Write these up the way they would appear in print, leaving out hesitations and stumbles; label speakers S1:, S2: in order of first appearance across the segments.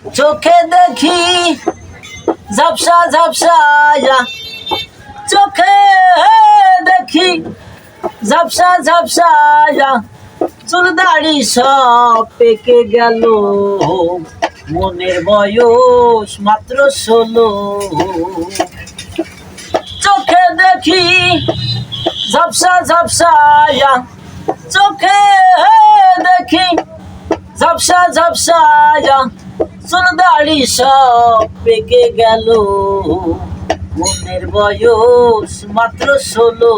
S1: চোখে দেখি ঝাপসা ঝাপসায়া, চোখে দেখি ঝাপসা ঝাপসায়া, চুল দাড়ি সব পেকে গেল, মনের বয়স মাত্র 16। চোখে দেখি ঝাপসা ঝাপসায়া, চোখে দেখি ঝাপসা ঝাপসায়া, চুল দাড়ি সব পেকে গেল, মনের বয়স মাত্র 16।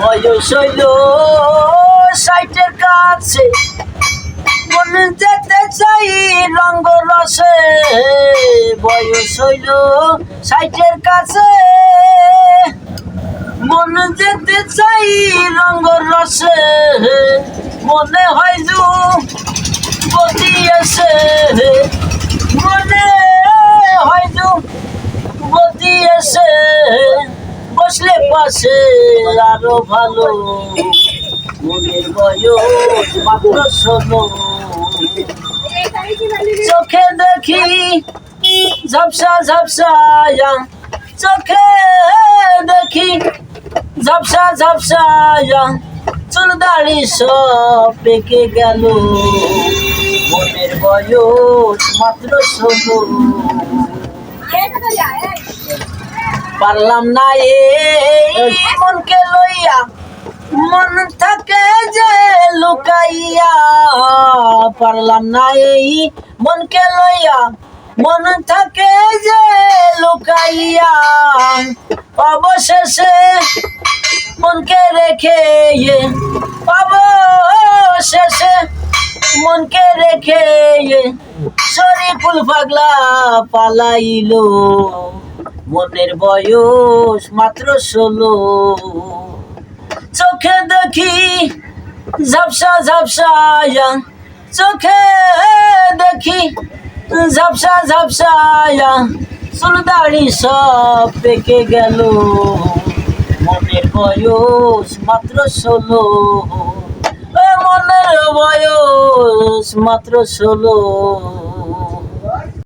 S1: বয়স হইল 60-এর কাছে, মনে যেতে চাই রঙ্গ রসে। বয়স হইল 60-এর কাছে, মনে যেতে চাই রঙ্গ রসে। মনে হয় যুবতী এসে, মনে হয় যুবতী এসে, বসলে পাশে আরো ভালো, মনের বয়স মাত্র 16। চোখে দেখি ঝাপসা ঝাপসায়া, চোখে দেখি ঝাপসা ঝাপসায়া, চুল দাড়ি সব পেকে গেল, মনের বয়স মাত্র 16। পারলাম না এই মনকে লইয়া, মন থাকে যে লুকাইয়া। পারলাম না এই মনকে লইয়া, মন থাকে যে লুকাইয়া। অবশেষে মনকে রেখে, অবশেষে মনকে রেখে, শরীফুল পাগলা পালাইলো, মনের বয়স মাত্র 16। চোখে দেখি ঝাপসা ঝাপসায়া, চোখে দেখি ঝাপসা ঝাপসায়া, চুল দাড়ি সব পেকে গেল, মনের বয়স মাত্র 16। মনের বয়স মাত্র 16।